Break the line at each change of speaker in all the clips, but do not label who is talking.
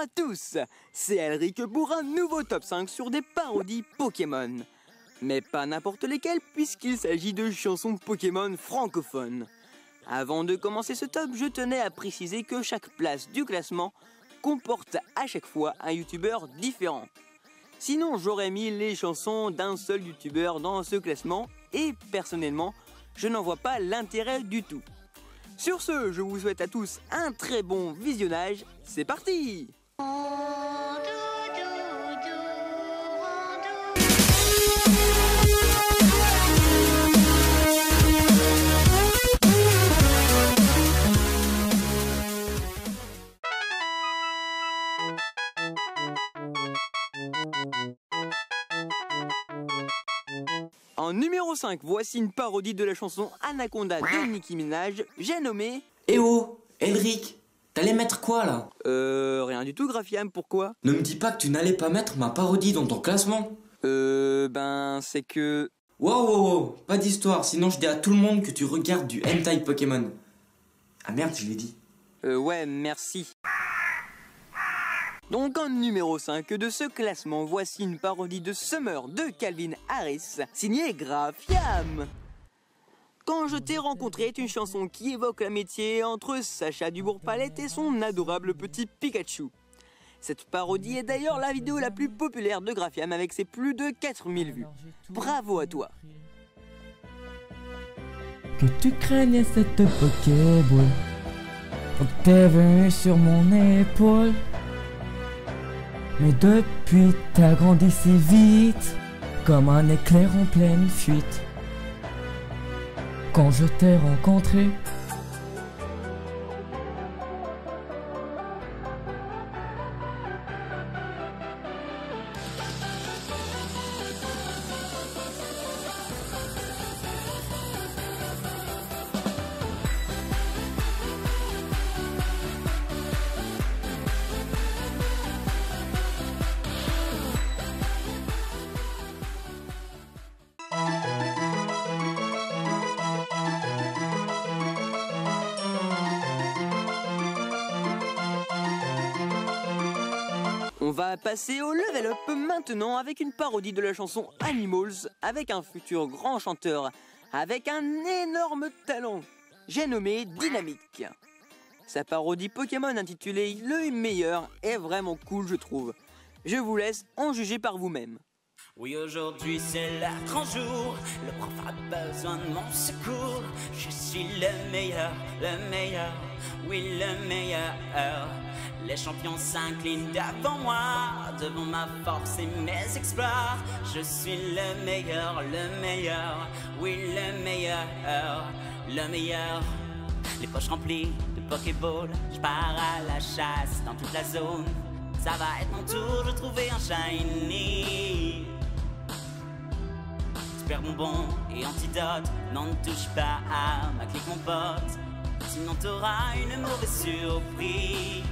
à tous, c'est Elric pour un nouveau top 5 sur des parodies Pokémon. Mais pas n'importe lesquelles puisqu'il s'agit de chansons Pokémon francophones. Avant de commencer ce top, je tenais à préciser que chaque place du classement comporte à chaque fois un youtubeur différent. Sinon j'aurais mis les chansons d'un seul youtubeur dans ce classement et personnellement, je n'en vois pas l'intérêt du tout. Sur ce, je vous souhaite à tous un très bon visionnage, c'est parti! En numéro 5, voici une parodie de la chanson Anaconda de Nicki Minaj, j'ai nommé...
Eh oh, Elric, t'allais mettre quoi là?
Rien du tout, Graphiam, pourquoi?
Ne me dis pas que tu n'allais pas mettre ma parodie dans ton classement.
C'est que...
Wow, pas d'histoire, sinon je dis à tout le monde que tu regardes du hentai Pokémon. Ah merde, je l'ai dit.
Ouais, merci. Donc en numéro 5 de ce classement, voici une parodie de Summer de Calvin Harris, signée Graphiam. Quand je t'ai rencontré est une chanson qui évoque l'amitié entre Sacha Dubourg-Palette et son adorable petit Pikachu. Cette parodie est d'ailleurs la vidéo la plus populaire de Graphiam avec ses plus de 4000 vues. Bravo à toi.
Que tu craignais cette Pokéball, on t'est venu sur mon épaule. Mais depuis t'as grandi si vite, comme un éclair en pleine fuite. Quand je t'ai rencontré,
On va passer au level up maintenant avec une parodie de la chanson Animals avec un futur grand chanteur avec un énorme talent. J'ai nommé Dynamique. Sa parodie Pokémon intitulée Le Meilleur est vraiment cool je trouve. Je vous laisse en juger par vous-même.
Oui, aujourd'hui c'est le grand jour, le prof a besoin de mon secours. Je suis le meilleur, oui le meilleur. Les champions s'inclinent devant moi, devant ma force et mes exploits. Je suis le meilleur, oui le meilleur, Les poches remplies de Pokéball, je pars à la chasse dans toute la zone. Ça va être mon tour de trouver un shiny. Super bonbon et antidote, non ne touche pas à ma clique mon pote. Sinon t'auras une mauvaise surprise.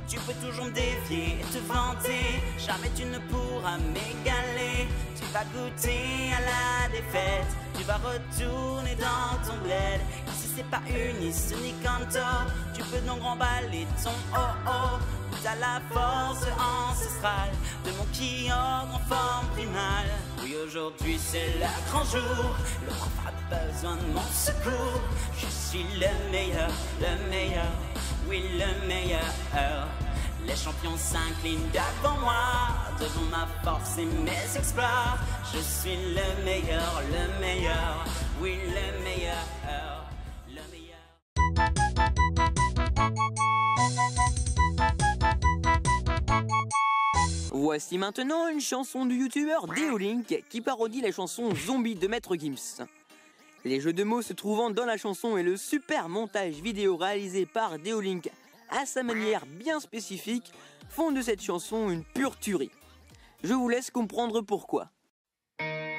Tu peux toujours me défier et te vanter, jamais tu ne pourras m'égaler. Tu vas goûter à la défaite, tu vas retourner dans ton bled. Ici c'est pas uni, ce n'est qu'un tort. Tu peux donc remballer ton oh-oh. T'as la force ancestrale de mon Kyogre en forme primale. Oui, aujourd'hui c'est le grand jour, le prof a besoin de mon secours. Je suis le meilleur, oui le meilleur. Les champions s'inclinent devant moi, devant ma force et mes exploits. Je suis le meilleur, oui le meilleur,
Voici maintenant une chanson du youtubeur Deolink qui parodie la chanson Zombie de Maître Gims. Les jeux de mots se trouvant dans la chanson et le super montage vidéo réalisé par Deolink à sa manière bien spécifique font de cette chanson une pure tuerie. Je vous laisse comprendre pourquoi.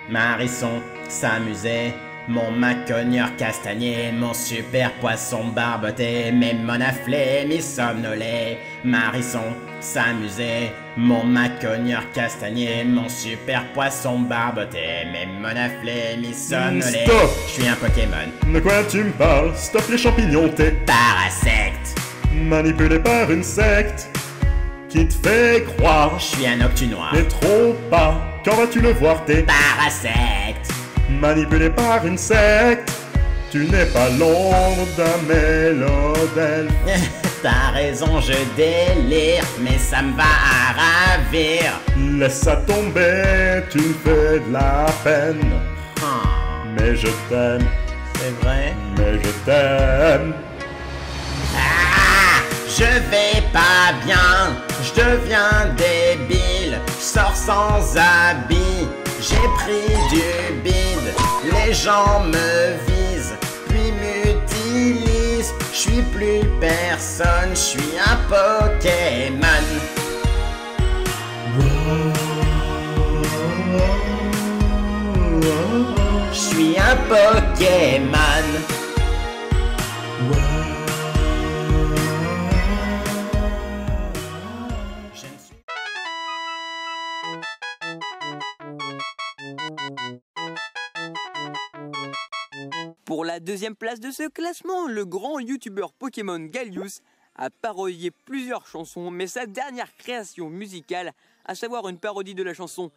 Marisson s'amusait, mon macogneur castagné, mon super poisson barboté, mes monaflés m'y somnolaient. Marisson s'amusait, mon macogneur castagné, mon super poisson barboté, mes monaflés m'y somnolaient.
Stop!
Je suis un Pokémon.
De quoi tu me parles? Stop les champignons, t'es
Parasecte.
manipulé par une secte. qui te fait croire.
Je suis un octunois.
Mais trop pas, quand vas-tu le voir, t'es
Parasecte.
manipulé par une secte. Tu n'es pas l'ombre d'un mélodèle.
T'as raison, je délire, mais ça me va à ravir.
Laisse ça tomber, tu me fais de la peine. Mais je t'aime,
C'est vrai.
mais je t'aime.
Ah, je vais pas bien, je deviens débile, je sors sans habit, j'ai pris du bide, les gens me visent, puis m'utilisent, je suis plus personne, je suis un Pokémon. Je suis un Pokémon. Je ne suis
Pour la deuxième place de ce classement, le grand youtubeur Pokémon Gallius a parodié plusieurs chansons, mais sa dernière création musicale, à savoir une parodie de la chanson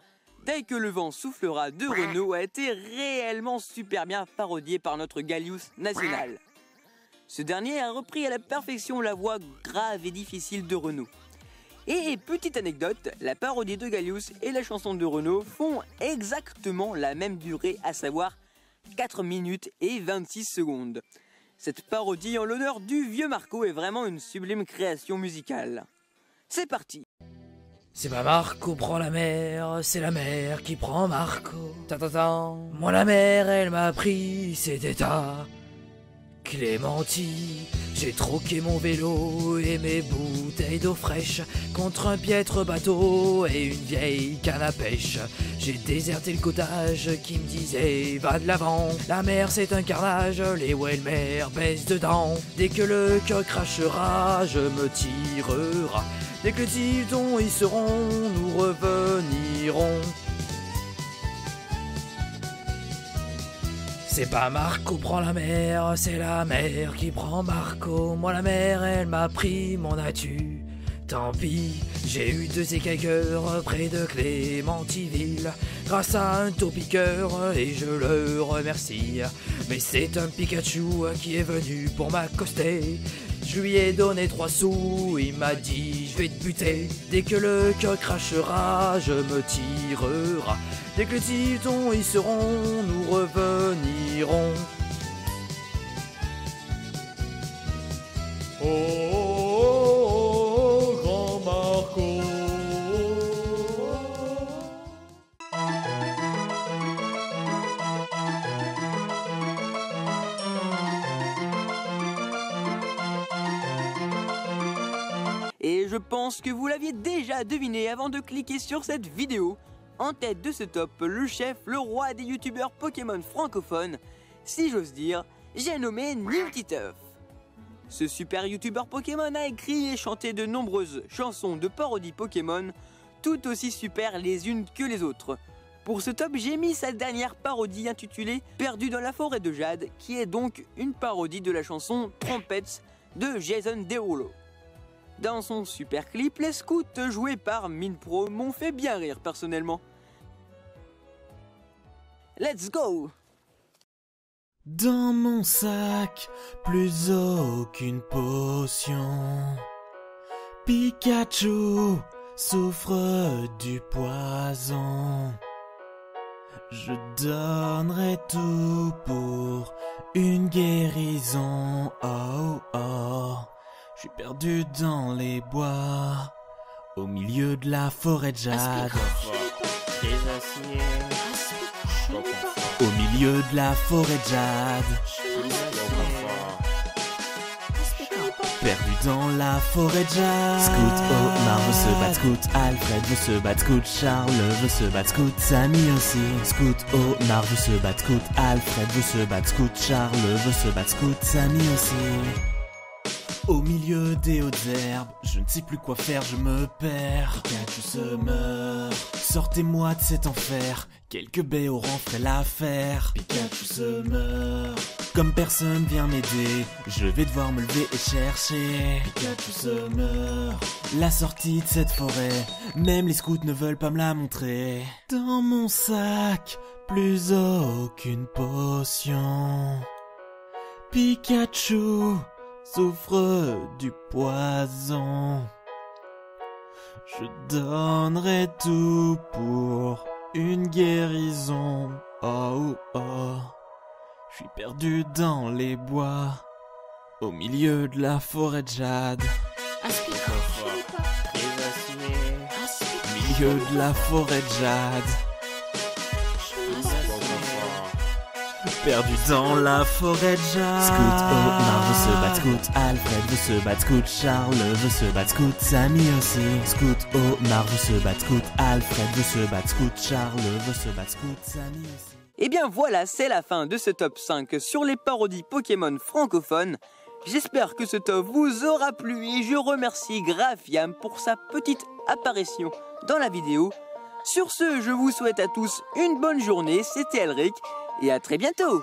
Dès que le vent soufflera de Renault, a été réellement super bien parodiée par notre Gallius national. Ce dernier a repris à la perfection la voix grave et difficile de Renault. Et petite anecdote, la parodie de Gallius et la chanson de Renault font exactement la même durée, à savoir 4 minutes et 26 secondes. Cette parodie en l'honneur du vieux Marco est vraiment une sublime création musicale. C'est parti!
C'est pas Marco prend la mer, c'est la mer qui prend Marco. Moi la mer, elle m'a pris, c'était ta Clémentine. J'ai troqué mon vélo et mes bouteilles d'eau fraîche contre un piètre bateau et une vieille canne à pêche. J'ai déserté le cottage qui me disait va de l'avant. La mer c'est un carnage, les whales-mères baissent dedans. Dès que le cœur crachera, je me tirera. Dès que les typhons y seront, nous revenirons. C'est pas Marco prend la mer, c'est la mer qui prend Marco. Moi la mer, elle m'a pris, m'en as-tu? Tant pis, j'ai eu 2 écailleurs près de Clémentiville, grâce à un taupiqueur et je le remercie. Mais c'est un Pikachu qui est venu pour m'accoster. Je lui ai donné 3 sous, il m'a dit je vais te buter. Dès que le cœur crachera, je me tirerai. Dès que les typhons y seront, nous revenirons.
Oh, oh, oh, grand Marco.
Et je pense que vous l'aviez déjà deviné avant de cliquer sur cette vidéo. En tête de ce top, le chef, le roi des youtubeurs Pokémon francophones, si j'ose dire, j'ai nommé Newtiteuf. Ce super youtubeur Pokémon a écrit et chanté de nombreuses chansons de parodies Pokémon, tout aussi super les unes que les autres. Pour ce top, j'ai mis sa dernière parodie intitulée Perdu dans la forêt de Jade, qui est donc une parodie de la chanson Trumpets de Jason Derulo. Dans son super clip, les scouts joués par Minpro m'ont fait bien rire personnellement. Let's go!
Dans mon sac, plus aucune potion. Pikachu souffre du poison. Je donnerai tout pour une guérison. Oh oh, je suis perdu dans les bois, au milieu de la forêt de jade. Au milieu de la forêt de jade, perdu dans la forêt de jade. Scout Omar veut se battre, Scout Alfred veut se battre, Scout Charles veut se battre, Scout Samy aussi. Scout Omar veut se battre, Scout Alfred veut se battre, Scout Charles veut se battre, Scout Samy aussi. Au milieu des hautes herbes, je ne sais plus quoi faire, je me perds. Pikachu se meurt, sortez-moi de cet enfer. Quelques baies au rang feraient l'affaire. Pikachu se meurt, Comme personne vient m'aider, je vais devoir me lever et chercher Pikachu se meurt. La sortie de cette forêt, même les scouts ne veulent pas me la montrer. Dans mon sac, plus aucune potion. Pikachu souffre du poison. Je donnerai tout pour une guérison. Oh oh, je suis perdu dans les bois, au milieu de la forêt de jade. Au milieu de la forêt de jade. Perdu dans la forêt de jade. Scout, Omar veut se battre, Scout, Alfred veut se battre, Scout, Charles veut se battre, Scout, Samy aussi. Scout, Omar veut se battre, Scout, Alfred veut se battre, Scout, Charles veut se battre, Scout, Samy aussi.
Et bien voilà, c'est la fin de ce top 5 sur les parodies Pokémon francophones. J'espère que ce top vous aura plu et je remercie Graphiam pour sa petite apparition dans la vidéo. Sur ce, je vous souhaite à tous une bonne journée, c'était Elric et à très bientôt.